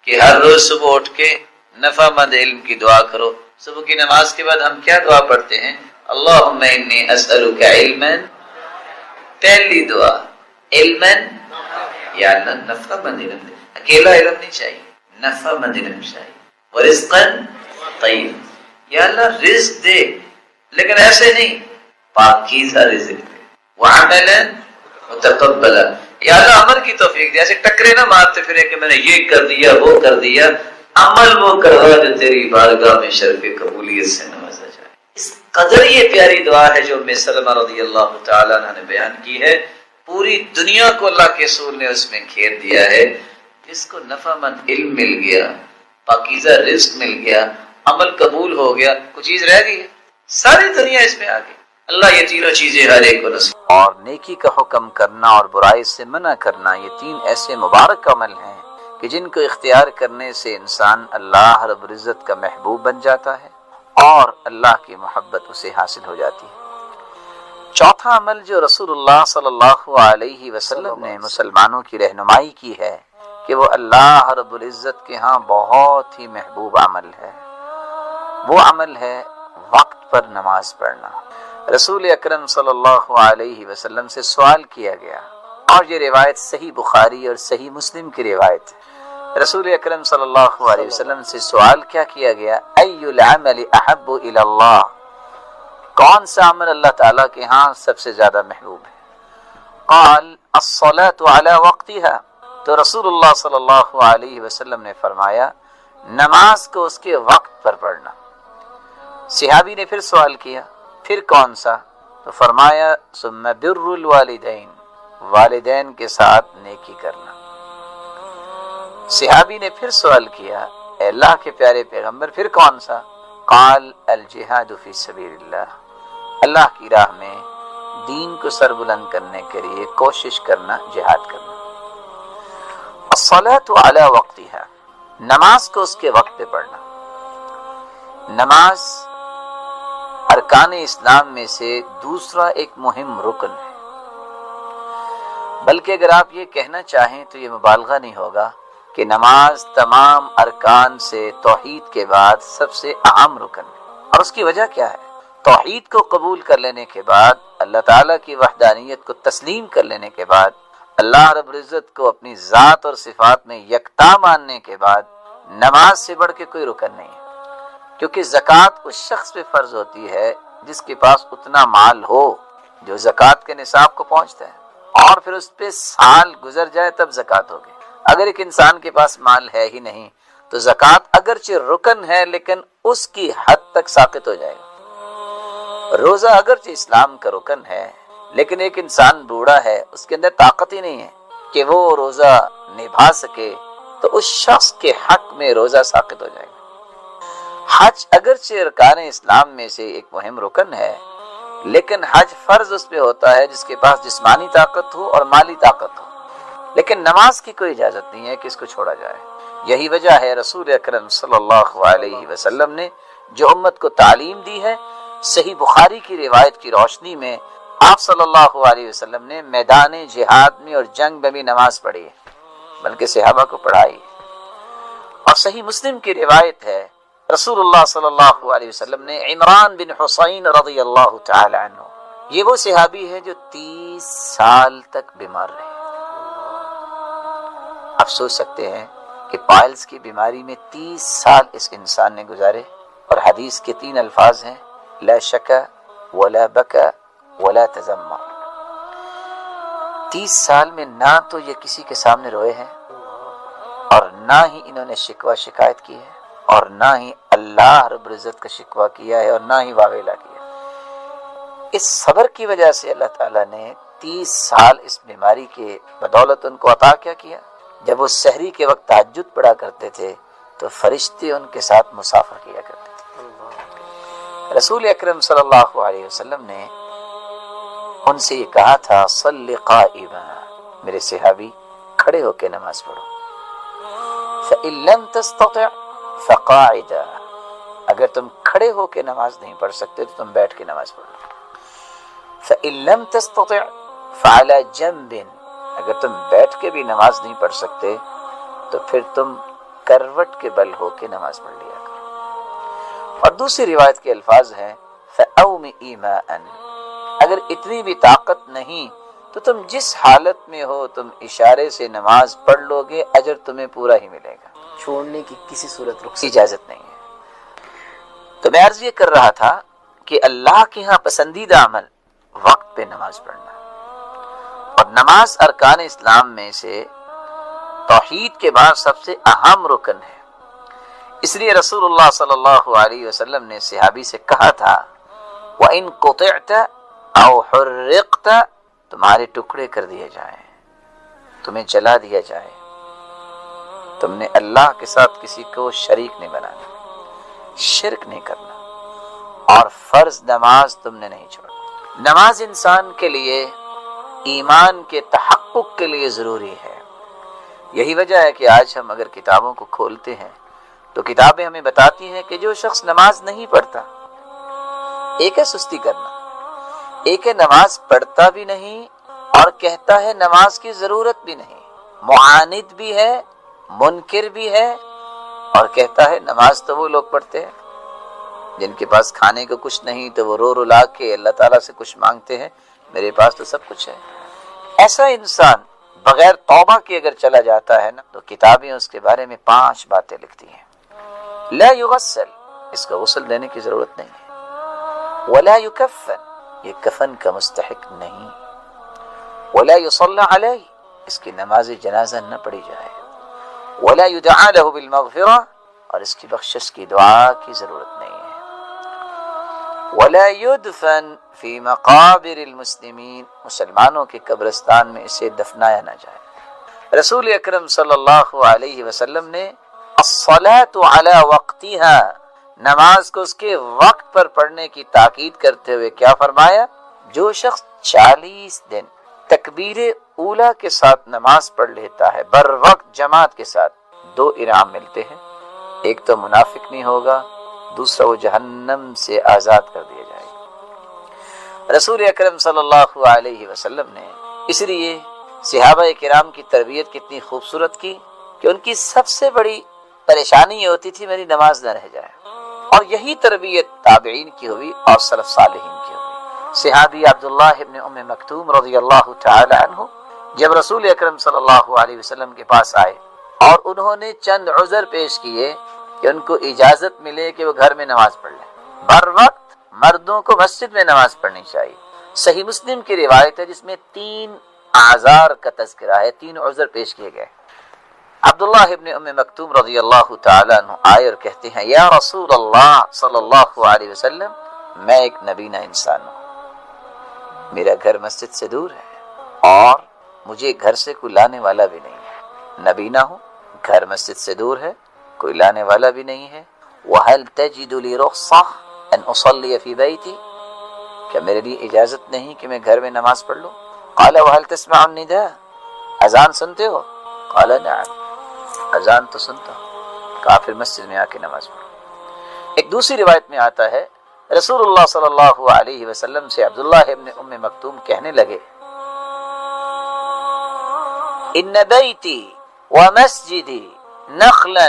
کہ ہر روز صبح اٹھ کے نفع مند علم کی دعا کرو. صبح کی نماز کے بعد ہم کیا دعا پڑھتے ہیں؟ اللہم انی اسألک علما، پہلی دعا علما، یا اللہ نفع مند علم دے. اکیلا علم نہیں چاہیے، نفع مند علم چاہیے. ورزقا طیب، یا اللہ رزق دے، لیکن ایسے نہیں، پاکیزہ رزق دے. وعملا متقبلا، یا اللہ عمل کی توفیق دے. ایسے ٹکرے نہ مارتے پھرے کہ میں نے یہ کر دیا وہ کر دیا. عمل وہ کروا جو تیری بارگاہ میں شرف قبولیت سے نوازا جائے. اس قدر یہ پیاری دعا ہے جو ام سلمہ رضی اللہ تعالیٰ عنہ نے بیان کی ہے. پوری دنیا کو اللہ کے رسول نے اس میں گھیر دیا ہے. جس کو نفع مند علم مل گیا، پاکیزہ رزق مل گیا، عمل قبول ہو گیا، کوئی چیز رہ گئی ہے؟ ساری دنیا اس میں آ گئی. اللہ یہ تینوں چیزیں ہر ایک کو نصیب. اور نیکی کا حکم کرنا اور برائی سے منع کرنا، یہ تین ایسے مبارک عمل ہیں کہ جن کو اختیار کرنے سے انسان اللہ رب العزت کا محبوب بن جاتا ہے اور اللہ کی محبت اسے حاصل ہو جاتی ہے. چوتھا عمل جو رسول اللہ صلی اللہ علیہ وسلم نے مسلمانوں کی رہنمائی کی ہے کہ وہ اللہ رب العزت کے ہاں بہت ہی محبوب عمل ہے، وہ عمل ہے وقت پر نماز پڑھنا. رسول اکرم صلی اللہ علیہ وسلم سے سوال کیا گیا، اور یہ روایت صحیح بخاری اور صحیح مسلم کی روایت ہے. رسول اکرم صلی اللہ علیہ وسلم سے سوال کیا کیا گیا؟ ای العمل احب الی اللہ، کون سا عمل اللہ تعالیٰ کے ہاں سب سے زیادہ محبوب ہے؟ قال الصلاة علی وقتها، تو رسول اللہ صلی اللہ علیہ وسلم نے فرمایا نماز کو اس کے وقت پر پڑھنا. صحابی نے پھر سوال کیا پھر کون سا؟ تو فرمایا ثم بر الوالدین، والدین کے ساتھ نیکی کرنا. صحابی نے پھر سوال کیا اے اللہ کے پیارے پیغمبر پھر کون سا؟ قال الجہاد فی سبیل اللہ، اللہ کی راہ میں دین کو سر بلند کرنے کے لیے کوشش کرنا، جہاد کرنا. الصلاة علی وقتها، نماز کو اس کے وقت پہ پڑھنا. نماز ارکان اسلام میں سے دوسرا ایک مہم رکن ہے، بلکہ اگر آپ یہ کہنا چاہیں تو یہ مبالغہ نہیں ہوگا کہ نماز تمام ارکان سے توحید کے بعد سب سے اہم رکن ہے. اور اس کی وجہ کیا ہے؟ توحید کو قبول کر لینے کے بعد، اللہ تعالیٰ کی وحدانیت کو تسلیم کر لینے کے بعد، اللہ رب العزت کو اپنی ذات اور صفات میں یکتا ماننے کے بعد نماز سے بڑھ کے کوئی رکن نہیں ہے. کیونکہ زکوٰۃ اس شخص پہ فرض ہوتی ہے جس کے پاس اتنا مال ہو جو زکوٰۃ کے نصاب کو پہنچتا ہے، اور پھر اس پہ سال گزر جائے تب زکوٰۃ ہوگی. اگر ایک انسان کے پاس مال ہے ہی نہیں تو زکوٰۃ اگرچہ رکن ہے لیکن اس کی حد تک ساقط ہو جائے گا. روزہ اگرچہ اسلام کا رکن ہے لیکن ایک انسان بوڑھا ہے، اس کے اندر طاقت ہی نہیں ہے کہ وہ روزہ نبھا سکے، تو اس شخص کے حق میں روزہ ساقط ہو جائے گا. حج اگرچہ ارکان اسلام میں سے ایک مہم رکن ہے لیکن حج فرض اس پہ ہوتا ہے جس کے پاس جسمانی طاقت ہو اور مالی طاقت ہو، لیکن نماز کی کوئی اجازت نہیں ہے کہ اس کو چھوڑا جائے. یہی وجہ ہے رسول اکرم صلی اللہ علیہ وسلم نے جو امت کو تعلیم دی ہے، صحیح بخاری کی روایت کی روشنی میں آپ صلی اللہ علیہ وسلم نے میدان جہاد میں اور جنگ میں بھی نماز پڑھی ہے، بلکہ صحابہ کو پڑھائی. اور صحیح مسلم کی روایت ہے رسول اللہ صلی اللہ علیہ وسلم نے عمران بن حسین رضی اللہ تعالی عنہ، یہ وہ صحابی ہے جو 30 سال تک بیمار رہے. آپ سوچ سکتے ہیں کہ پائلز کی بیماری میں 30 سال اس انسان نے گزارے، اور حدیث کے 3 الفاظ ہیں لا شکا ولا بکا ولا تزمع. 30 سال میں نہ تو یہ کسی کے سامنے روئے ہیں اور نہ ہی انہوں نے شکوہ شکایت کی ہے اور نہ ہی اللہ رب العزت کا شکوہ کیا ہے اور نہ ہی واویلا کیا. اس صبر کی وجہ سے اللہ تعالیٰ نے 30 سال اس بیماری کے بدولت ان کو عطا کیا. جب وہ سحری کے وقت تہجد پڑھا کرتے تھے تو فرشتے ان کے ساتھ مسافر کیا کرتے تھے. رسول اکرم صلی اللہ علیہ وسلم نے ان سے یہ کہا تھا صلی قائما، میرے صحابی کھڑے ہو کے نماز پڑھو. فإن لم تستطع فقاعدا، اگر تم کھڑے ہو کے نماز نہیں پڑھ سکتے تو تم بیٹھ کے نماز پڑھو. فإن لم تستطع فعلى جنب، اگر تم بیٹھ کے بھی نماز نہیں پڑھ سکتے تو پھر تم کروٹ کے بل ہو کے نماز پڑھ لیا کرو۔ اور دوسری روایت کے الفاظ ہیں فَأَوْمِئِ مَاءً، اگر اتنی بھی طاقت نہیں تو تم جس حالت میں ہو تم اشارے سے نماز پڑھ لو گے، اجر تمہیں پورا ہی ملے گا، چھوڑنے کی کسی صورت رخصت اجازت نہیں ہے۔ تو میں عرض یہ کر رہا تھا کہ اللہ کے ہاں پسندیدہ عمل وقت پہ نماز پڑھنا، اور نماز ارکان اسلام میں سے توحید کے بعد سب سے اہم رکن ہے۔ اس لیے رسول اللہ صلی اللہ علیہ وسلم نے صحابی سے کہا تھا وَإِن قُطِعْتَ أَوْ حُرِّقْتَ، تمہارے ٹکڑے کر دیے جائیں، تمہیں جلا دیا جائے، تم نے اللہ کے ساتھ کسی کو شریک نہیں بنانا، شرک نہیں کرنا، اور فرض نماز تم نے نہیں چھوڑنا۔ نماز انسان کے لیے ایمان کے تحقق کے لیے ضروری ہے۔ یہی وجہ ہے کہ آج ہم اگر کتابوں کو کھولتے ہیں تو کتابیں ہمیں بتاتی ہیں کہ جو شخص نماز نہیں پڑھتا، ایک ہے سستی کرنا، ایک ہے نماز پڑھتا بھی نہیں اور کہتا ہے نماز کی ضرورت بھی نہیں، معاند بھی ہے، منکر بھی ہے، اور کہتا ہے نماز تو وہ لوگ پڑھتے ہیں جن کے پاس کھانے کو کچھ نہیں تو وہ رو رلا کے اللہ تعالیٰ سے کچھ مانگتے ہیں، میرے پاس تو سب کچھ ہے۔ ایسا انسان بغیر توبہ کے اگر چلا جاتا ہے نا تو کتابیں اس کے بارے میں 5 باتیں لکھتی ہیں۔ لا یغسل، اس کا غسل دینے کی ضرورت نہیں ہے، ولا یکفن، یہ کفن کا مستحق نہیں، ولا یصلی علیہ، اس کی نماز جنازہ نہ پڑھی جائے، ولا یدعا له بالمغفرہ، اور اس کی بخشش کی دعا کی ضرورت نہیں ہے، ولا يدفن فی مقابر المسلمین، مسلمانوں کے قبرستان میں اسے دفنایا نہ جائے۔ رسول اکرم صلی اللہ علیہ وسلم نے الصلاۃ علی وقتها، نماز کو اس کے وقت پر پڑھنے کی تاکید کرتے ہوئے کیا فرمایا؟ جو شخص 40 دن تکبیر اولیٰ کے ساتھ نماز پڑھ لیتا ہے بر وقت جماعت کے ساتھ، 2 انعام ملتے ہیں، ایک تو منافق نہیں ہوگا، دوسرا وہ جہنم سے آزاد کر دیا جائے گا۔ رسول اکرم صلی اللہ علیہ وسلم نے اس لیے صحابہ کرام کی تربیت کتنی خوبصورت کی کہ ان کی سب سے بڑی پریشانی یہ ہوتی تھی میری نماز نہ رہ جائے، اور یہی تربیت تابعین کی ہوئی اور سلف صالحین کی ہوئی۔ صحابی عبداللہ ابن ام مکتوم رضی اللہ تعالی عنہ جب رسول اکرم صلی اللہ علیہ وسلم کے پاس آئے اور انہوں نے چند عذر پیش کیے کہ ان کو اجازت ملے کہ وہ گھر میں نماز پڑھ لیں، بر وقت مردوں کو مسجد میں نماز پڑھنی چاہیے۔ صحیح مسلم کی روایت ہے جس میں 3 اعذار کا تذکرہ ہے، 3 عذر پیش کیے گئے۔ عبداللہ ابن ام مکتوم رضی اللہ تعالیٰ عنہ آئے اور کہتے ہیں یا رسول اللہ صلی اللہ علیہ وسلم، میں ایک نبینہ انسان ہوں، میرا گھر مسجد سے دور ہے اور مجھے گھر سے کوئی لانے والا بھی نہیں ہے، نبینہ ہوں، گھر مسجد سے دور ہے، کوئی لانے والا بھی نہیں ہے، وَهَلْ تَجِدُ لِي رُخْصَةً أَنْ أُصَلِّيَ فِي بَيْتِي، کیا میرے لیے اجازت نہیں کہ میں گھر میں نماز پڑھ لوں؟ قَالَ وَهَلْ تَسْمَعُ النِّدَاءَ، اذان سنتے ہو؟ قَالَ نَعَمْ، اذان تو سنتا ہوں، کہا پھر مسجد میں آ کے نماز پڑھو۔ ایک دوسری روایت میں آتا ہے رسول اللہ صلی اللہ علیہ وسلم سے عبداللہ ابن ام مکتوم کہنے لگے ان بیتی ومسجدی نخلا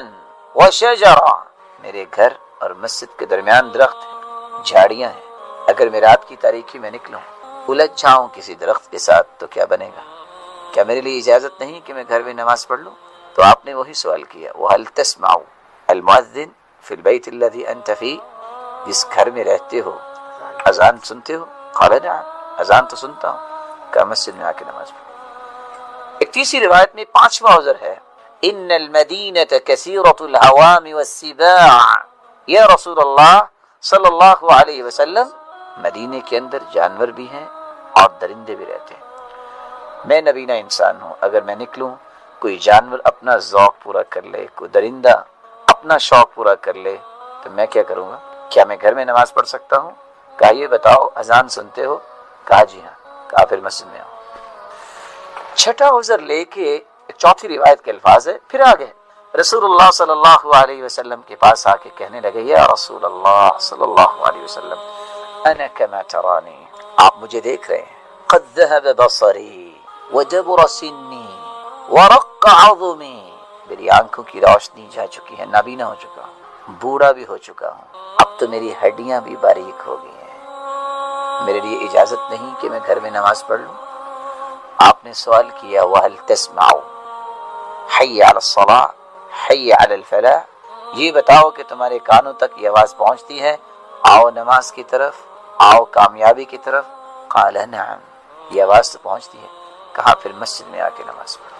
وشجرا، میرے گھر اور مسجد کے درمیان درخت ہیں، جھاڑیاں ہیں، اگر میں رات کی تاریکی میں نکلوں الجھ جاؤں کسی درخت کے ساتھ تو کیا بنے گا؟ کیا میرے لیے اجازت نہیں کہ میں گھر میں نماز پڑھ لوں؟ تو آپ نے وہی سوال کیا وَهَلْ تَسْمَعُ الْمُؤَذِّنَ فِي الْبَيْتِ الَّذِي أَنْتَ فِيهِ، جس گھر میں رہتے ہو اذان سنتے ہو؟ قال نعم، اذان تو سنتا ہوں، کہا مسجد میں آ کے نماز پڑھو۔ ایک تیسری روایت میں 5واں عذر ہے ان المدینۃ کثیرۃ الحوام والسباع، یا رسول اللہ صلی اللہ علیہ وسلم، مدینے کے اندر جانور بھی ہیں اور درندے بھی رہتے ہیں، میں نبینہ انسان ہوں، اگر میں نکلوں کوئی جانور اپنا ذوق پورا کر لے، کوئی درندہ اپنا شوق پورا کر لے تو میں کیا کروں گا؟ کیا میں گھر میں نماز پڑھ سکتا ہوں؟ کہا یہ بتاؤ اذان سنتے ہو؟ کہا جی ہاں، کہا پھر مسجد میں آؤ۔ 6واں عذر لے کے 4تھی روایت کے الفاظ ہے، پھر آگے رسول اللہ صلی اللہ علیہ وسلم کے پاس آ کے کہنے لگے یا رسول اللہ صلی اللہ علیہ وسلم انا کما ترانی، آپ مجھے دیکھ رہے ہیں، قد ذهب بصری وجبر سنی ورق عظمی، میری آنکھوں کی روشنی جا چکی ہے، نابینا ہو چکا ہوں، بوڑھا بھی ہو چکا ہوں، اب تو میری ہڈیاں بھی باریک ہو گئی ہیں، میرے لیے اجازت نہیں کہ میں گھر میں نماز پڑھ لوں؟ آپ نے سوال کیا وَهَلْ تَسْمَعُ حَيَّ عَلَى الصَّلَاةِ حَيَّ عَلَى الْفَلَاحِ، یہ بتاؤ کہ تمہارے کانوں تک یہ آواز پہنچتی ہے، آؤ نماز کی طرف، آؤ کامیابی کی طرف؟ قال نعم، یہ آواز تو پہنچتی ہے۔ کہا پھر مسجد میں آ کے نماز پڑھو۔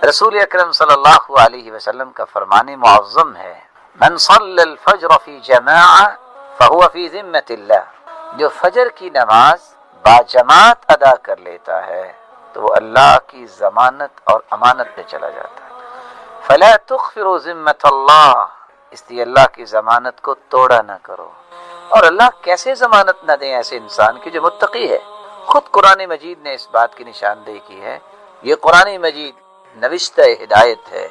رسول اکرم صلی اللہ علیہ وسلم کا فرمان معظم ہے، من صلی الفجر فی جماعہ فہو فی ذمۃ اللہ، جو فجر کی نماز باجماعت ادا کر لیتا ہے تو وہ اللہ کی ضمانت اور امانت میں چلا جاتا ہے۔ فلا تغفروا ذمۃ اللہ، اس لیے اللہ کی ضمانت کو توڑا نہ کرو۔ اور اللہ کیسے ضمانت نہ دیں ایسے انسان کی جو متقی ہے؟ خود قرآن مجید نے اس بات کی نشاندہی کی ہے۔ یہ قرآن مجید نوشتہ ہدایت ہے،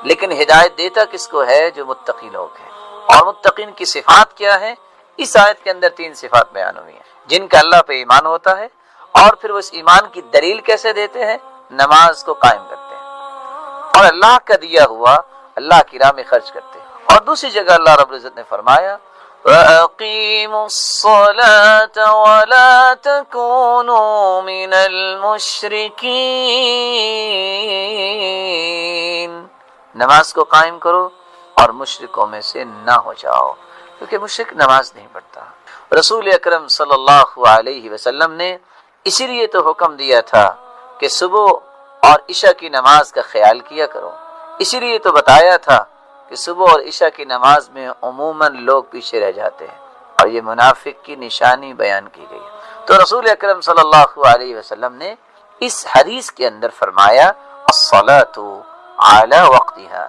لیکن ہدایت دیتا کس کو ہے؟ جو متقی لوگ ہیں۔ اور متقین کی صفات کیا ہے؟ اس آیت کے اندر 3 صفات بیان ہوئی ہیں، جن کا اللہ پہ ایمان ہوتا ہے، اور پھر وہ اس ایمان کی دلیل کیسے دیتے ہیں؟ نماز کو قائم کرتے ہیں، اور اللہ کا دیا ہوا اللہ کی راہ میں خرچ کرتے ہیں۔ اور دوسری جگہ اللہ رب العزت نے فرمایا وَأَقِيمُوا الصَّلَاةَ وَلَا تَكُونُوا مِنَ الْمُشْرِكِينَ، نماز کو قائم کرو اور مشرکوں میں سے نہ ہو جاؤ، کیونکہ مشرک نماز نہیں پڑھتا۔ رسول اکرم صلی اللہ علیہ وسلم نے اسی لیے تو حکم دیا تھا کہ صبح اور عشاء کی نماز کا خیال کیا کرو، اسی لیے تو بتایا تھا کہ صبح اور عشاء کی نماز میں عموماً لوگ پیچھے رہ جاتے ہیں، اور یہ منافق کی نشانی بیان کی گئی۔ تو رسول اکرم صلی اللہ علیہ وسلم نے اس حدیث کے اندر فرمایا الصلاۃ علی وقتها،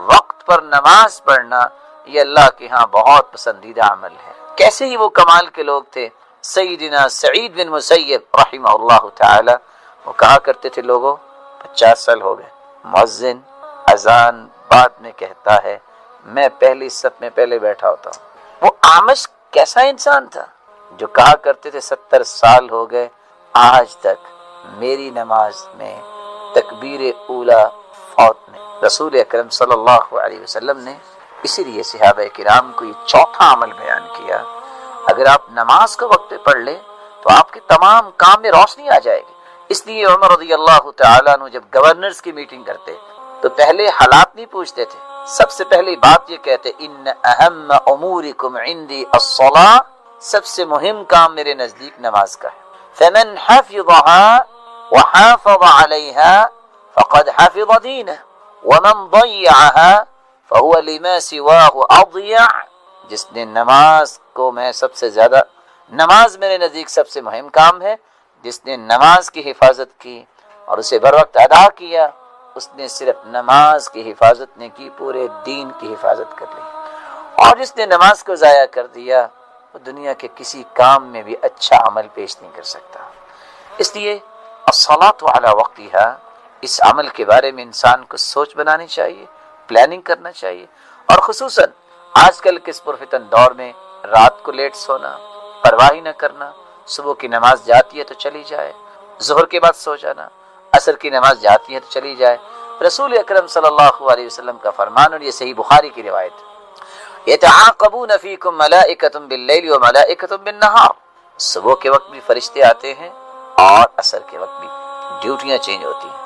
وقت پر نماز پڑھنا یہ اللہ کے ہاں بہت پسندیدہ عمل ہے۔ کیسے ہی وہ کمال کے لوگ تھے، سیدنا سعید بن مسیب رحمہ اللہ تعالی، وہ کہا کرتے تھے لوگوں 50 سال ہو گئے، مؤذن اذان بعد میں کہتا ہے، میں پہلی صف میں پہلے بیٹھا ہوتا ہوں۔ وہ اعمش کیسا انسان تھا جو کہا کرتے تھے 70 سال ہو گئے آج تک میری نماز میں تکبیر اولا فوت نہیں۔ رسول اکرم صلی اللہ علیہ وسلم نے اسی لیے صحابہ کرام کو یہ چوتھا عمل بیان کیا، اگر آپ نماز کو وقت پہ پڑھ لیں تو آپ کے تمام کام میں روشنی آ جائے گی۔ اس لیے عمر رضی اللہ تعالیٰ عنہ جب گورنرز کی میٹنگ کرتے تو پہلے حالات نہیں پوچھتے تھے، سب سے پہلی بات یہ کہتے ان اہم امورکم عندی الصلاۃ، سب سے مہم کام میرے نزدیک نماز کا ہے۔ فمن حفظها وحافظ عليها فقد حفظ دینه ومن ضيعها فهو لما سواه اضيع، جس نے نماز کو میں سب سے زیادہ، نماز میرے نزدیک سب سے مہم کام ہے، جس نے نماز کی حفاظت کی اور اسے بر وقت ادا کیا، اس نے صرف نماز کی حفاظت نہیں کی، پورے دین کی حفاظت کر لی۔ اور جس نے نماز کو ضائع کر دیا وہ دنیا کے کسی کام میں بھی اچھا عمل پیش نہیں کر سکتا۔ اس لیے الصلاۃ علی وقتها، اس عمل کے بارے میں انسان کو سوچ بنانی چاہیے، پلاننگ کرنا چاہیے، اور خصوصاً آج کل کے اس پرفتن دور میں رات کو لیٹ سونا، پرواہ نہ کرنا، صبح کی نماز جاتی ہے تو چلی جائے، ظہر کے بعد سو جانا، عصر کی نماز جاتی ہے تو چلی جائے۔ رسول اکرم صلی اللہ علیہ وسلم کا فرمان، اور یہ صحیح بخاری کی روایت، یتعاقبون فیکم ملائکۃ باللیل وملائکۃ بالنہار، صبح کے وقت بھی فرشتے آتے ہیں اور عصر کے وقت بھی، ڈیوٹیاں چینج ہوتی ہیں۔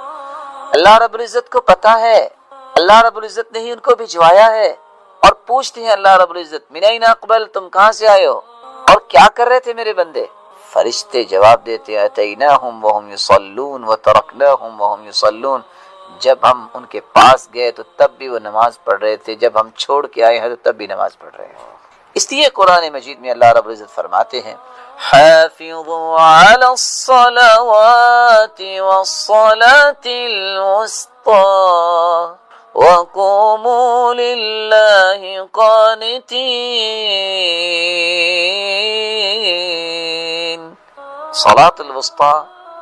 اللہ رب العزت کو پتا ہے، اللہ رب العزت نے ہی ان کو بھجوایا ہے، اور پوچھتے ہیں اللہ رب العزت من این اقبل، تم کہاں سے آئے ہو اور کیا کر رہے تھے میرے بندے؟ فرشتے جواب دیتے ہیں اتیناہم وہم یصلون وترکناہم وہم یصلون، جب ہم ان کے پاس گئے تو تب بھی وہ نماز پڑھ رہے تھے، جب ہم چھوڑ کے آئے ہیں تو تب بھی نماز پڑھ رہے ہیں۔ اس لیے قرآن مجید میں اللہ رب العزت فرماتے ہیں حافظوا علی الصلوات والصلاة الوسطی وقوموا للہ قانتین، صلاۃ الوسطی،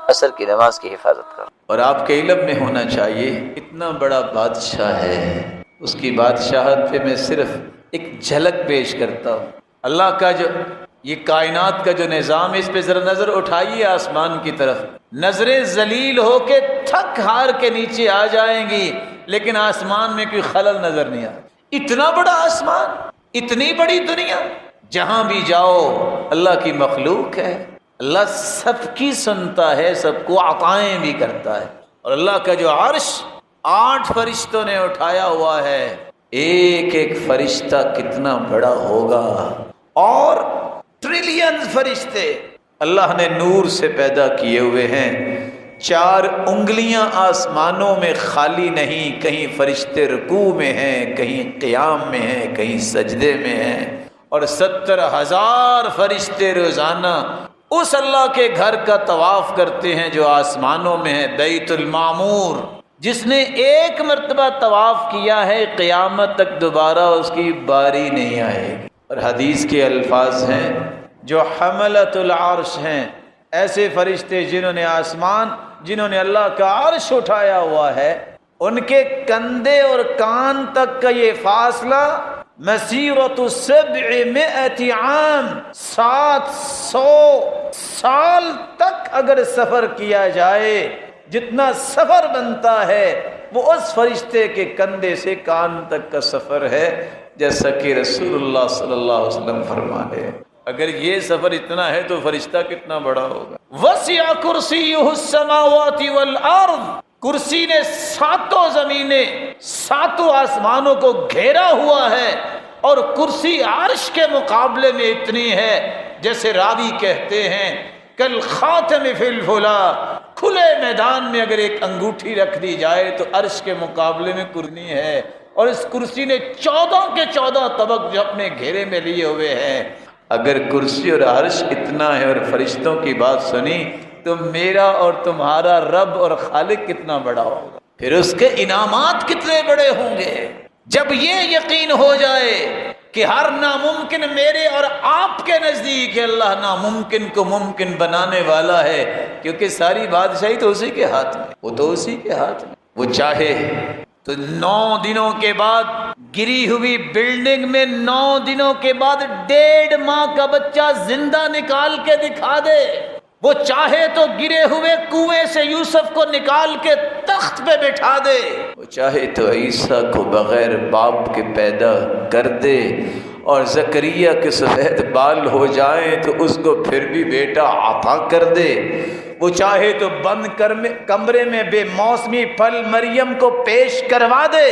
عصر کی نماز کی حفاظت کرو۔ اور آپ کے علم میں ہونا چاہیے اتنا بڑا بادشاہ ہے، اس کی بادشاہت پہ میں صرف ایک جھلک پیش کرتا ہوں۔ اللہ کا جو یہ کائنات کا جو نظام ہے، اس پہ ذرا نظر اٹھائیے آسمان کی طرف، نظریں ذلیل ہو کے تھک ہار کے نیچے آ جائیں گی، لیکن آسمان میں کوئی خلل نظر نہیں آتا. اتنا بڑا آسمان، اتنی بڑی دنیا، جہاں بھی جاؤ اللہ کی مخلوق ہے. اللہ سب کی سنتا ہے، سب کو عطائیں بھی کرتا ہے. اور اللہ کا جو عرش 8 فرشتوں نے اٹھایا ہوا ہے، ایک ایک فرشتہ کتنا بڑا ہوگا. اور ٹریلین فرشتے اللہ نے نور سے پیدا کیے ہوئے ہیں. 4 انگلیاں آسمانوں میں خالی نہیں، کہیں فرشتے رکوع میں ہیں، کہیں قیام میں ہیں، کہیں سجدے میں ہیں. اور 70,000 فرشتے روزانہ اس اللہ کے گھر کا طواف کرتے ہیں جو آسمانوں میں ہے، بیت المعمور. جس نے ایک مرتبہ طواف کیا ہے قیامت تک دوبارہ اس کی باری نہیں آئے گی. اور حدیث کے الفاظ ہیں جو حملۃ العرش ہیں، ایسے فرشتے جنہوں نے اللہ کا عرش اٹھایا ہوا ہے، ان کے کندھے اور کان تک کا یہ فاصلہ مسیرۃ 700 عام، 700 سال تک اگر سفر کیا جائے، جتنا سفر بنتا ہے وہ اس فرشتے کے کندھے سے کان تک کا سفر ہے، جیسا کہ رسول اللہ صلی اللہ علیہ وسلم فرماتے ہیں. اگر یہ سفر اتنا ہے تو فرشتہ کتنا بڑا ہوگا. وسع کرسیہ السماوات والارض، کرسی نے 7 زمینیں 7 آسمانوں کو گھیرا ہوا ہے. اور کرسی عرش کے مقابلے میں اتنی ہے جیسے راوی کہتے ہیں کل خاتم فی الفلا، کھلے میدان میں اگر ایک انگوٹھی رکھ دی جائے تو عرش کے مقابلے میں کرنی ہے. اور اس کرسی نے 14 کے 14 طبق جو اپنے گھیرے میں لیے ہوئے ہیں. اگر کرسی اور عرش اتنا ہے اور فرشتوں کی بات سنی تو میرا اور تمہارا رب اور خالق کتنا بڑا ہوگا، پھر اس کے انعامات کتنے بڑے ہوں گے. جب یہ یقین ہو جائے کہ ہر ناممکن میرے اور آپ کے نزدیک ہے، اللہ ناممکن کو ممکن بنانے والا ہے، کیونکہ ساری بادشاہی تو اسی کے ہاتھ میں، وہ تو اسی کے ہاتھ میں. وہ چاہے تو 9 دنوں کے بعد گری ہوئی بلڈنگ میں 9 دنوں کے بعد 1.5 ماہ کا بچہ زندہ نکال کے دکھا دے. وہ چاہے تو گرے ہوئے کنویں سے یوسف کو نکال کے تخت پہ بٹھا دے. وہ چاہے تو عیسیٰ کو بغیر باپ کے پیدا کر دے اور زکریا کے سفید بال ہو جائیں تو اس کو پھر بھی بیٹا عطا کر دے. وہ چاہے تو بند کمرے میں بے موسمی پھل مریم کو پیش کروا دے.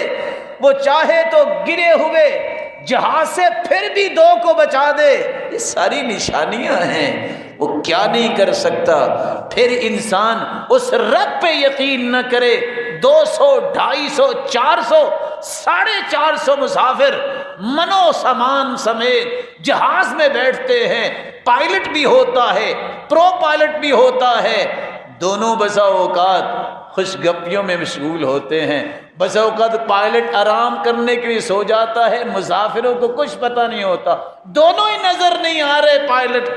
وہ چاہے تو گرے ہوئے جہاز سے پھر بھی 2 کو بچا دے. یہ ساری نشانیاں ہیں، وہ کیا نہیں کر سکتا. پھر انسان اس رب پہ یقین نہ کرے. 200 250 400 450 مسافر منو سامان سمیت جہاز میں بیٹھتے ہیں. پائلٹ بھی ہوتا ہے، پرو پائلٹ بھی ہوتا ہے. دونوں بسا اوقات خوش گپیوں میں مشغول ہوتے ہیں. بسا اوقات پائلٹ آرام کرنے کے لیے سو جاتا ہے، مسافروں کو کچھ پتہ نہیں ہوتا. دونوں ہی نظر نہیں آ رہے پائلٹ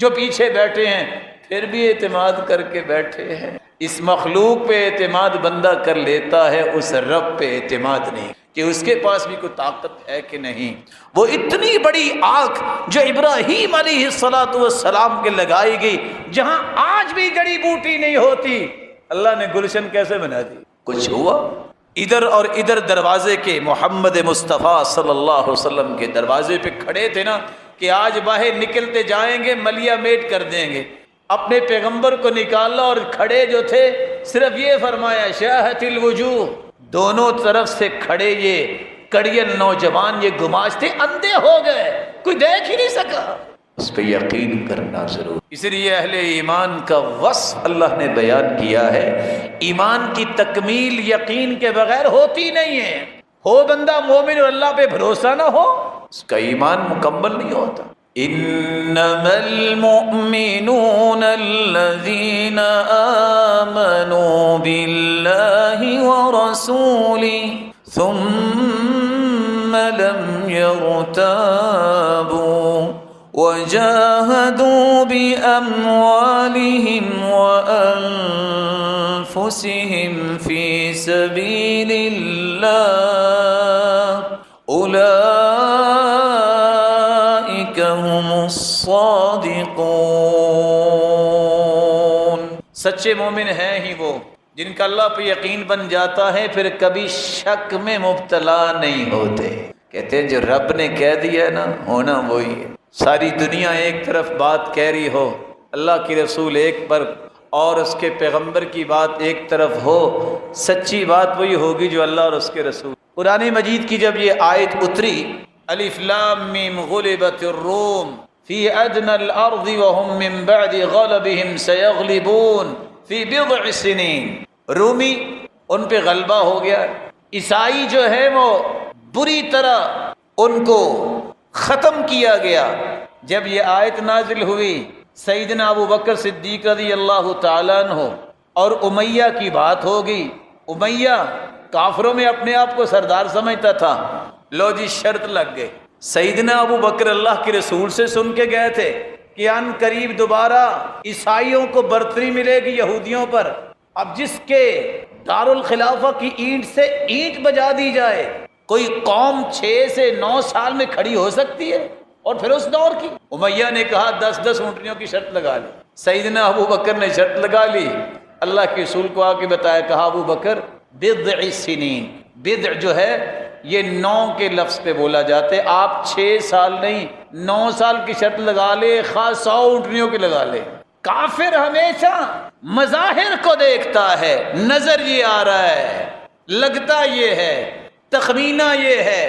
جو پیچھے بیٹھے ہیں، پھر بھی اعتماد کر کے بیٹھے ہیں. اس مخلوق پہ اعتماد بندہ کر لیتا ہے، اس رب پہ اعتماد نہیں کہ اس کے پاس بھی کوئی طاقت ہے کہ نہیں. وہ اتنی بڑی آنکھ جو ابراہیم علیہ السلام کے لگائی گئی، جہاں آج بھی جڑی بوٹی نہیں ہوتی، اللہ نے گلشن کیسے بنا دی. کچھ ہوا ادھر اور ادھر دروازے کے محمد مصطفیٰ صلی اللہ علیہ وسلم کے دروازے پہ کھڑے تھے نا کہ آج باہر نکلتے جائیں گے ملیا میٹ کر دیں گے. اپنے پیغمبر کو نکالا اور کھڑے جو تھے صرف یہ فرمایا شاہت الوجوہ. دونوں طرف سے کھڑے یہ کڑیل نوجوان یہ گماشتے اندھے ہو گئے، کوئی دیکھ ہی نہیں سکا. اس پہ یقین کرنا ضرور. اس لیے اہل ایمان کا وصف اللہ نے بیان کیا ہے. ایمان کی تکمیل یقین کے بغیر ہوتی نہیں ہے. ہو بندہ مومن اور اللہ پہ بھروسہ نہ ہو، اس کا ایمان مکمل نہیں ہوتا. انما المؤمنون الذين آمنوا بالله ورسوله ثم لم يرتابوا وجاهدوا بأموالهم وأنفسهم في سبيل الله أولئك هم الصادقون. سچے مومن ہیں ہی وہ جن کا اللہ پہ یقین بن جاتا ہے پھر کبھی شک میں مبتلا نہیں ہوتے. کہتے ہیں جو رب نے کہہ دیا ہے نا ہونا وہی ہے. ساری دنیا ایک طرف بات کہہ رہی ہو، اللہ کی رسول ایک پر اور اس کے پیغمبر کی بات ایک طرف ہو، سچی بات وہی ہوگی جو اللہ اور اس کے رسول. قرآن مجید کی جب یہ آیت اتری الف لام میم غلبت الروم فی ادنى الارض وهم من بعد غلبهم سيغلبون فی بضع سنین، رومی ان پہ غلبہ ہو گیا، عیسائی جو ہے وہ بری طرح ان کو ختم کیا گیا. جب یہ آیت نازل ہوئی سیدنا ابو بکر صدیق رضی اللہ تعالیٰ عنہ اور امیہ کی بات ہو گئی. امیہ کافروں میں اپنے آپ کو سردار سمجھتا تھا. لو جی شرط لگ گئے. سیدنا ابو بکر اللہ کے رسول سے سن کے گئے تھے کہ ان قریب دوبارہ عیسائیوں کو برتری ملے گی یہودیوں پر. اب جس کے دارالخلافہ کی اینٹ سے اینٹ بجا دی جائے، کوئی قوم 6 سے 9 سال میں کھڑی ہو سکتی ہے؟ اور پھر اس دور کی امیہ نے کہا 10 اونٹنیوں کی شرط لگا لی. سیدنا ابو بکر نے شرط لگا لی. اللہ کے رسول کو آ کے بتایا، کہا ابو بکر بضع سنین، بضع جو ہے یہ 9 کے لفظ پہ بولا جاتا ہے. آپ 6 سال نہیں 9 سال کی شرط لگا لے، خاص 100 اونٹنیوں کی لگا لے. کافر ہمیشہ مظاہر کو دیکھتا ہے، نظر یہ آ رہا ہے، لگتا یہ ہے، تخمینہ یہ ہے،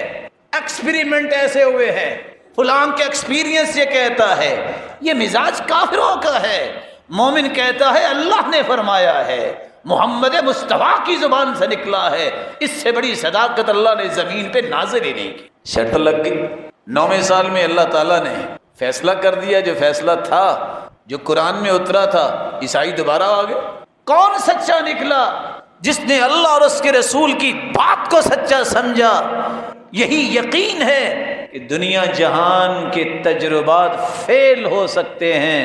ایکسپیریمنٹ ایسے ہوئے ہیں، فلاں کے ایکسپیرینس یہ کہتا ہے. یہ مزاج کافروں کا ہے. مومن کہتا ہے اللہ نے فرمایا ہے، محمد مصطفیٰ کی زبان سے نکلا ہے، اس سے بڑی صداقت اللہ نے زمین پہ نازل ہی نہیں کی. شرط لگ گئی. 9ویں سال میں اللہ تعالیٰ نے فیصلہ کر دیا، جو فیصلہ تھا، جو قرآن میں اترا تھا. عیسائی دوبارہ آ گئے. کون سچا نکلا؟ جس نے اللہ اور اس کے رسول کی بات کو سچا سمجھا. یہی یقین ہے کہ دنیا جہان کے تجربات فیل ہو سکتے ہیں،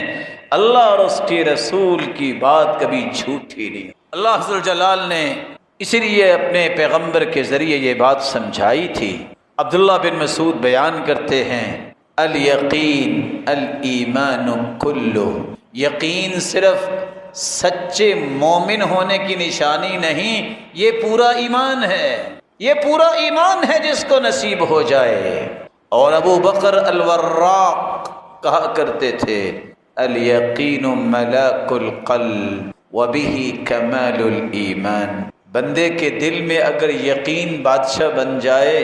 اللہ اور اس کے رسول کی بات کبھی جھوٹی نہیں. اللہ عز و جلال نے اسی لیے اپنے پیغمبر کے ذریعے یہ بات سمجھائی تھی. عبداللہ بن مسعود بیان کرتے ہیں الیقین الایمان کلو، یقین صرف سچے مومن ہونے کی نشانی نہیں، یہ پورا ایمان ہے. یہ پورا ایمان ہے جس کو نصیب ہو جائے. اور ابو بکر الوراق کہا کرتے تھے الیقین ملاک القلب وبہ کمال الایمان. بندے کے دل میں اگر یقین بادشاہ بن جائے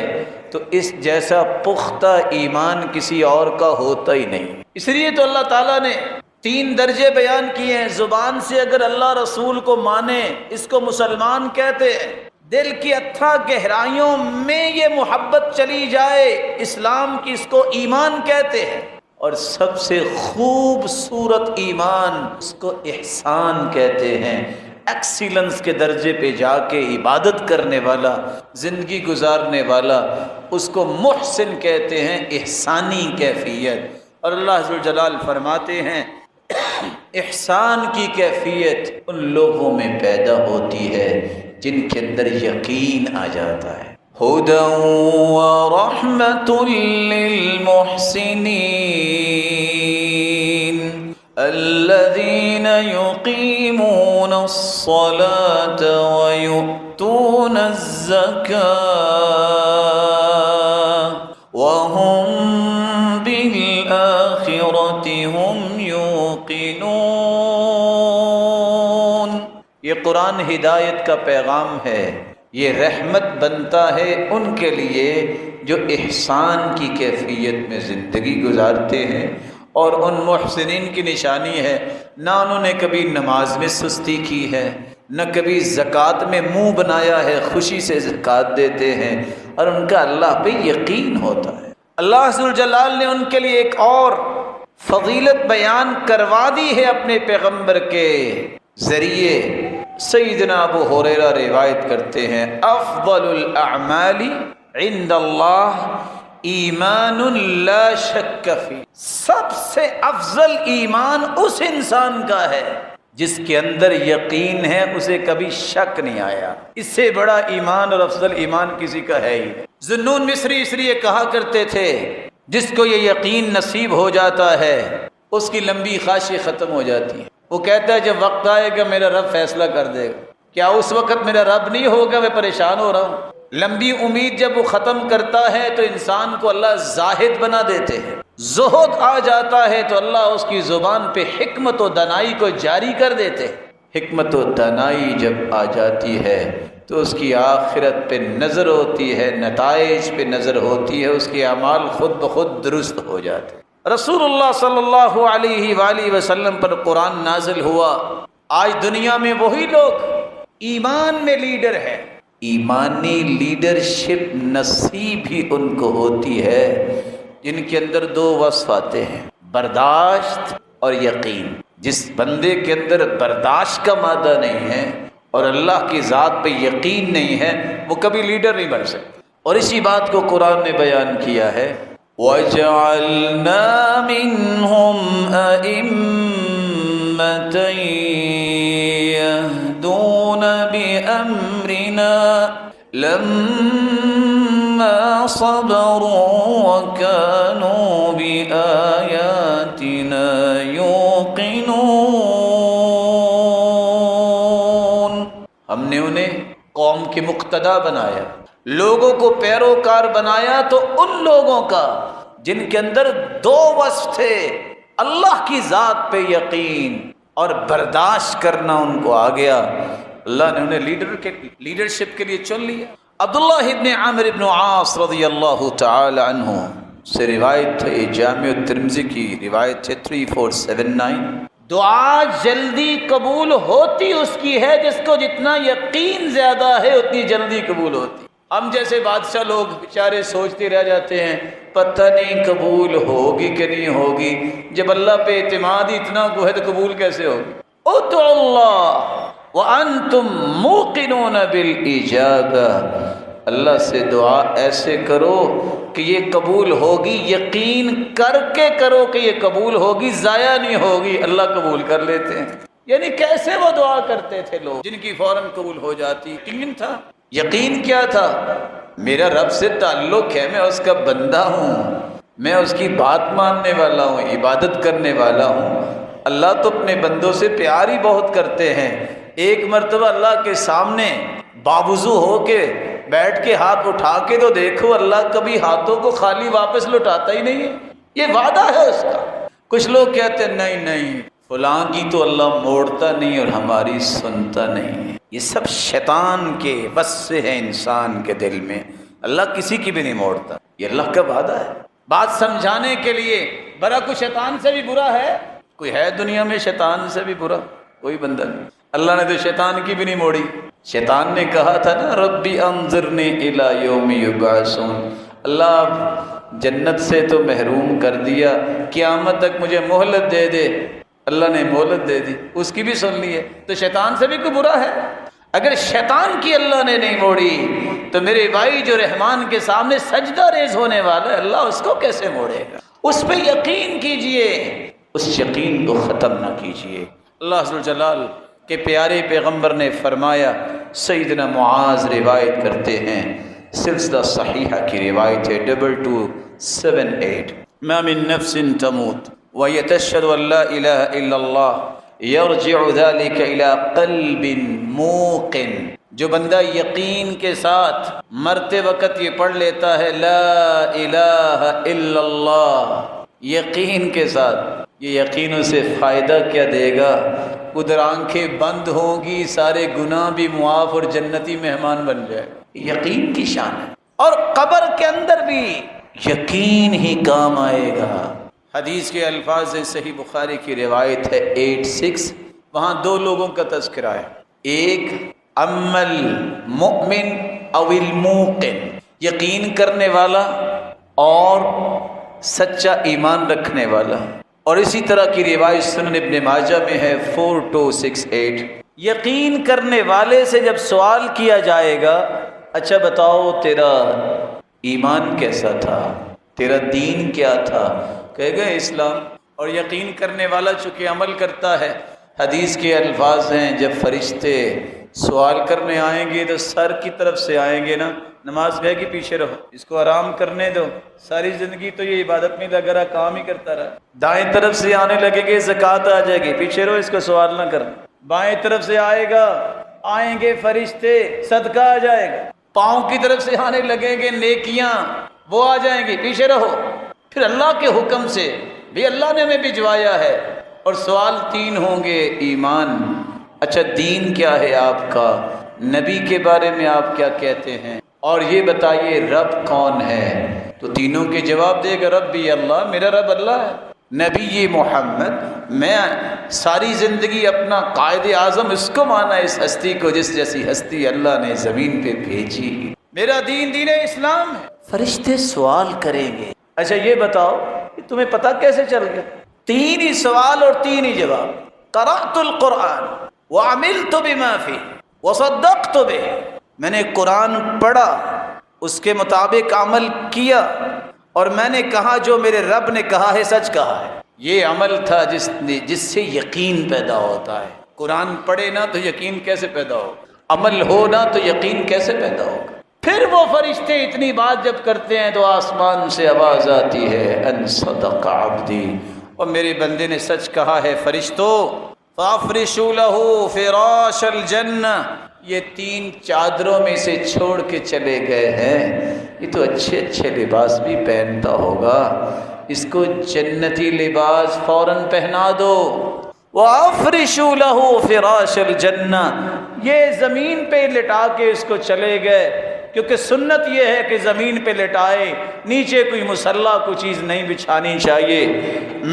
تو اس جیسا پختہ ایمان کسی اور کا ہوتا ہی نہیں. اس لیے تو اللہ تعالیٰ نے 3 درجے بیان کیے ہیں. زبان سے اگر اللہ رسول کو مانے اس کو مسلمان کہتے ہیں. دل کی اتھا گہرائیوں میں یہ محبت چلی جائے اسلام کی، اس کو ایمان کہتے ہیں. اور سب سے خوبصورت ایمان اس کو احسان کہتے ہیں. ایکسیلنس کے درجے پہ جا کے عبادت کرنے والا، زندگی گزارنے والا، اس کو محسن کہتے ہیں، احسانی کیفیت. اور اللہ عز و جلال فرماتے ہیں احسان کی کیفیت ان لوگوں میں پیدا ہوتی ہے جن کے اندر یقین آ جاتا ہے. ہدی ورحمۃ للمحسنین الذین یقیمون الصلاة ویؤتون الزکاة وهم بالآخرة هم یوقنون. یہ قرآن ہدایت کا پیغام ہے. یہ رحمت بنتا ہے ان کے لیے جو احسان کی کیفیت میں زندگی گزارتے ہیں. اور ان محسنین کی نشانی ہے نہ انہوں نے کبھی نماز میں سستی کی ہے، نہ کبھی زکوٰۃ میں منہ بنایا ہے، خوشی سے زکوٰۃ دیتے ہیں، اور ان کا اللہ پہ یقین ہوتا ہے. اللہ عز و جلال نے ان کے لیے ایک اور فضیلت بیان کروا دی ہے اپنے پیغمبر کے ذریعے. سیدنا ابو ہریرہ روایت کرتے ہیں افضل الاعمال عند اللہ ایمان لا شک فی. سب سے افضل ایمان اس انسان کا ہے جس کے اندر یقین ہے، اسے کبھی شک نہیں آیا. اس سے بڑا ایمان اور افضل ایمان کسی کا ہے ہی. ذنون مصری اس لیے کہا کرتے تھے جس کو یہ یقین نصیب ہو جاتا ہے اس کی لمبی خواہشیں ختم ہو جاتی ہیں. وہ کہتا ہے جب وقت آئے گا میرا رب فیصلہ کر دے گا. کیا اس وقت میرا رب نہیں ہوگا؟ میں پریشان ہو رہا ہوں۔ لمبی امید جب وہ ختم کرتا ہے تو انسان کو اللہ زاہد بنا دیتے ہیں، زہد آ جاتا ہے تو اللہ اس کی زبان پہ حکمت و دانائی کو جاری کر دیتے ہیں۔ حکمت و دانائی جب آ جاتی ہے تو اس کی آخرت پہ نظر ہوتی ہے، نتائج پہ نظر ہوتی ہے، اس کے اعمال خود بخود درست ہو جاتے ہیں۔ رسول اللہ صلی اللہ علیہ وآلہ وسلم پر قرآن نازل ہوا۔ آج دنیا میں وہی لوگ ایمان میں لیڈر ہے، ایمانی لیڈرشپ نصیب ہی ان کو ہوتی ہے جن کے اندر دو وصف آتے ہیں، برداشت اور یقین۔ جس بندے کے اندر برداشت کا مادہ نہیں ہے اور اللہ کی ذات پہ یقین نہیں ہے، وہ کبھی لیڈر نہیں بن سکتا۔ اور اسی بات کو قرآن نے بیان کیا ہے، وَجَعَلْنَا مِنْهُمْ أَئِمَّةً يَهْدُونَ بِأَمْرِنَا لَمَّا صَبَرُوا وَكَانُوا بِآيَاتِنَا يُوقِنُونَ۔ ہم نے انہیں قوم کے مقتدا بنایا، لوگوں کو پیروکار بنایا، تو ان لوگوں کا جن کے اندر دو وصف تھے، اللہ کی ذات پہ یقین اور برداشت کرنا ان کو آ گیا، اللہ نے انہیں لیڈرشپ کے لیے چن لیا۔ عبداللہ ابن عامر ابن عاص رضی اللہ تعالی عنہ سے روایت ہے، جامع الترمذی کی روایت ہے 3479، دعا جلدی قبول ہوتی اس کی ہے جس کو جتنا یقین زیادہ ہے اتنی جلدی قبول ہوتی۔ ہم جیسے بادشاہ لوگ بیچارے سوچتے رہ جاتے ہیں پتہ نہیں قبول ہوگی کہ نہیں ہوگی، جب اللہ پہ اعتماد ہی اتنا کو ہے تو قبول کیسے ہوگی؟ ادعوا اللہ وانتم موقنون بالاجابہ، اللہ سے دعا ایسے کرو کہ یہ قبول ہوگی، یقین کر کے کرو کہ یہ قبول ہوگی، ضائع نہیں ہوگی، اللہ قبول کر لیتے ہیں۔ یعنی کیسے وہ دعا کرتے تھے لوگ جن کی فوراً قبول ہو جاتی؟ یقین تھا۔ یقین کیا تھا؟ میرا رب سے تعلق ہے، میں اس کا بندہ ہوں، میں اس کی بات ماننے والا ہوں، عبادت کرنے والا ہوں۔ اللہ تو اپنے بندوں سے پیار ہی بہت کرتے ہیں۔ ایک مرتبہ اللہ کے سامنے باوضو ہو کے بیٹھ کے ہاتھ اٹھا کے تو دیکھو، اللہ کبھی ہاتھوں کو خالی واپس لوٹاتا ہی نہیں ہے، یہ وعدہ ہے اس کا۔ کچھ لوگ کہتے ہیں نہیں نہیں فلاں کی تو اللہ موڑتا نہیں اور ہماری سنتا نہیں ہے، یہ سب شیطان کے بس سے ہے انسان کے دل میں، اللہ کسی کی بھی نہیں موڑتا، یہ اللہ کا وعدہ ہے۔ بات سمجھانے کے لیے برا کوئی شیطان سے بھی برا ہے؟ کوئی ہے دنیا میں شیطان سے بھی برا؟ کوئی بندہ نہیں۔ اللہ نے تو شیطان کی بھی نہیں موڑی۔ شیطان نے کہا تھا نا ربی انظرنی الی یوم یبعثون، اللہ جنت سے تو محروم کر دیا، قیامت تک مجھے مہلت دے دے۔ اللہ نے مہلت دے دی، اس کی بھی سن لی ہے، تو شیطان سے بھی کوئی برا ہے؟ اگر شیطان کی اللہ نے نہیں موڑی تو میرے بھائی جو رحمان کے سامنے سجدہ ریز ہونے والا ہے، اللہ اس کو کیسے موڑے گا؟ اس پہ یقین کیجئے، اس یقین کو ختم نہ کیجئے۔ اللہ عز و جلال کے پیارے پیغمبر نے فرمایا، سیدنا معاذ روایت کرتے ہیں، سلسلہ صحیحہ کی روایت ہے 2278، ما من نفس تموت وهي تشهد ان لا اله الا الله يرجع ذلك الى قلب موقن، جو بندہ یقین کے ساتھ مرتے وقت یہ پڑھ لیتا ہے لا الہ الا اللہ، یقین کے ساتھ، یہ یقین اسے فائدہ کیا دے گا؟ ادھر آنکھیں بند ہوں گی، سارے گناہ بھی معاف اور جنتی مہمان بن جائے گا۔ یقین کی شان ہے۔ اور قبر کے اندر بھی یقین ہی کام آئے گا۔ حدیث کے الفاظ صحیح بخاری کی روایت ہے 86، وہاں دو لوگوں کا تذکرہ ہے، ایک امل مؤمن او الموقن، یقین کرنے والا اور سچا ایمان رکھنے والا۔ اور اسی طرح کی روایت سنن ابن ماجہ میں ہے 4268، یقین کرنے والے سے جب سوال کیا جائے گا اچھا بتاؤ تیرا ایمان کیسا تھا، تیرا دین کیا تھا، کہے گا اسلام۔ اور یقین کرنے والا چونکہ عمل کرتا ہے، حدیث کے الفاظ ہیں جب فرشتے سوال کرنے آئیں گے تو سر کی طرف سے آئیں گے نا، نماز گئے کہ پیچھے رہو، اس کو آرام کرنے دو، ساری زندگی تو یہ عبادت میں لگا رہا، کام ہی کرتا رہا۔ دائیں طرف سے آنے لگے گے زکوٰۃ آ جائے گی، پیچھے رہو، اس کو سوال نہ کرنا۔ بائیں طرف سے آئے گا آئیں گے فرشتے، صدقہ آ جائے گا، پاؤں کی طرف سے آنے لگیں گے نیکیاں، وہ آ جائیں گی، پیچھے رہو۔ پھر اللہ کے حکم سے بھی اللہ نے ہمیں بھجوایا ہے، اور سوال 3 ہوں گے۔ ایمان، اچھا دین کیا ہے آپ کا، نبی کے بارے میں آپ کیا کہتے ہیں، اور یہ بتائیے رب کون ہے؟ تو تینوں کے جواب دے گا ربی اللہ، میرا رب اللہ ہے، نبی محمد، میں ساری زندگی اپنا قائد اعظم اس کو مانا، اس ہستی کو جس جیسی ہستی اللہ نے زمین پہ بھیجی، میرا دین دین اسلام ہے۔ فرشتے سوال کریں گے، اچھا یہ بتاؤ کہ تمہیں پتہ کیسے چل گیا؟ 3 ہی سوال اور 3 ہی جواب۔ قرأت القرآن وعملت بما فيه وصدقت به، میں نے قرآن پڑھا، اس کے مطابق عمل کیا، اور میں نے کہا جو میرے رب نے کہا ہے سچ کہا ہے۔ یہ عمل تھا جس سے یقین پیدا ہوتا ہے۔ قرآن پڑھے نا تو یقین کیسے پیدا ہوگا، عمل ہو نا تو یقین کیسے پیدا ہوگا؟ پھر وہ فرشتے اتنی بات جب کرتے ہیں تو آسمان سے آواز آتی ہے ان صدق عبدی، اور میرے بندے نے سچ کہا ہے فرشتوں، فافرشوا له فراش الجنہ، یہ 3 چادروں میں سے چھوڑ کے چلے گئے ہیں، یہ تو اچھے اچھے لباس بھی پہنتا ہوگا، اس کو جنتی لباس فوراً پہنا دو۔ وَأَفْرِشُوا لَهُ فِرَاشَ الْجَنَّةِ، یہ زمین پہ لٹا کے اس کو چلے گئے، کیونکہ سنت یہ ہے کہ زمین پہ لٹائے، نیچے کوئی مسلح کوئی چیز نہیں بچھانی چاہیے۔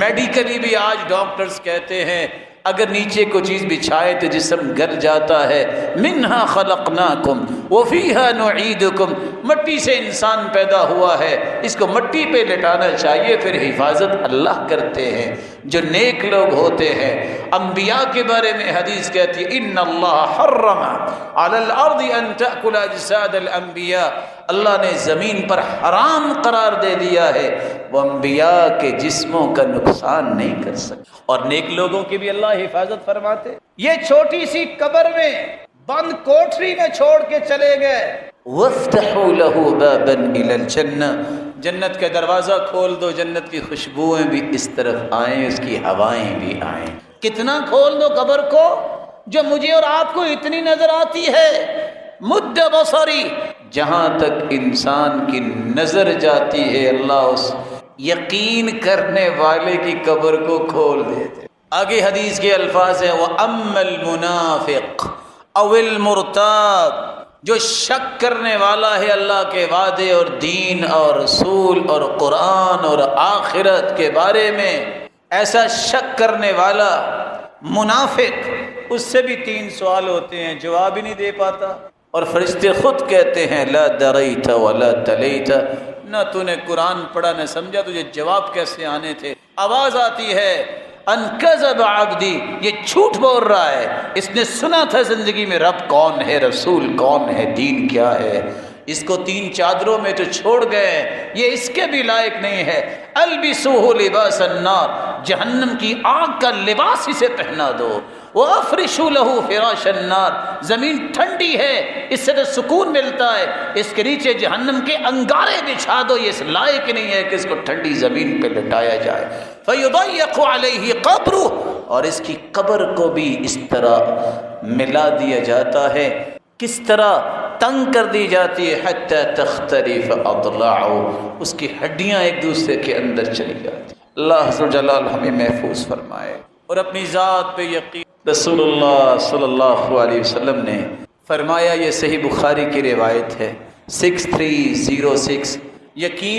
میڈیکلی بھی آج ڈاکٹرز کہتے ہیں اگر نیچے کو چیز بچھائے تو جسم گل جاتا ہے۔ منہا خلقناکم وفیہا نعیدکم، مٹی سے انسان پیدا ہوا ہے، اس کو مٹی پہ لٹانا چاہیے، پھر حفاظت اللہ کرتے ہیں جو نیک لوگ ہوتے ہیں۔ انبیاء کے بارے میں حدیث کہتی ہے ان اللہ حرم علی الارض ان تأکل اجساد الانبیاء، اللہ نے زمین پر حرام قرار دے دیا ہے وہ انبیاء کے جسموں کا نقصان نہیں کر سکتے، اور نیک لوگوں کی بھی اللہ حفاظت فرماتے۔ یہ چھوٹی سی قبر میں بند کوٹری میں چھوڑ کے چلے گئے۔ وَافْتَحُوا لَهُ بَابًا إِلَى الْجَنَّةِ، جنت کا دروازہ کھول دو، جنت کی خوشبوئیں بھی اس طرف آئیں، اس کی ہوائیں بھی آئیں۔ کتنا کھول دو قبر کو جو مجھے اور آپ کو اتنی نظر آتی ہے، مد بصری، جہاں تک انسان کی نظر جاتی ہے اللہ اس یقین کرنے والے کی قبر کو کھول دیتے۔ آگے حدیث کے الفاظ ہیں وَأَمَّا الْمُنَافِقُ أَوِ الْمُرْتَابُ، جو شک کرنے والا ہے اللہ کے وعدے اور دین اور رسول اور قرآن اور آخرت کے بارے میں، ایسا شک کرنے والا منافق، اس سے بھی 3 سوال ہوتے ہیں، جواب ہی نہیں دے پاتا، اور فرشتے خود کہتے ہیں لا دریت ولا تلیت، نہ تو نے قرآن پڑھا نہ سمجھا، تجھے جواب کیسے آنے تھے؟ آواز آتی ہے ان کذب عبدی، یہ جھوٹ بول رہا ہے، اس نے سنا تھا زندگی میں رب کون ہے، رسول کون ہے، دین کیا ہے، اس کو 3 چادروں میں تو چھوڑ گئے، یہ اس کے بھی لائق نہیں ہے۔ البسوہ لباس النار، جہنم کی آگ کا لباس اسے پہنا دو۔ وَأَفْرِشُوا لَهُ فِرَاشَ النَّارِ، زمین ٹھنڈی ہے، اس سے تو سکون ملتا ہے، اس کے نیچے جہنم کے انگارے بچھا دو، یہ اس لائق نہیں ہے کہ اس کو ٹھنڈی زمین پہ لٹایا جائے۔ فَيُضَيَّقُ عَلَيْهِ قَبْرُهُ، اور اس کی قبر کو بھی اس طرح ملا دیا جاتا ہے، کس طرح تنگ کر دی جاتی ہے، حتی تختلف اضلاعه، اس کی ہڈیاں ایک دوسرے کے اندر چلی جاتی۔ اللہ عز و جلال ہمیں محفوظ فرمائے اور اپنی ذات پہ یقین۔ رسول اللہ صلی اللہ علیہ وسلم نے فرمایا، یہ صحیح بخاری کی روایت ہے 6306، یقین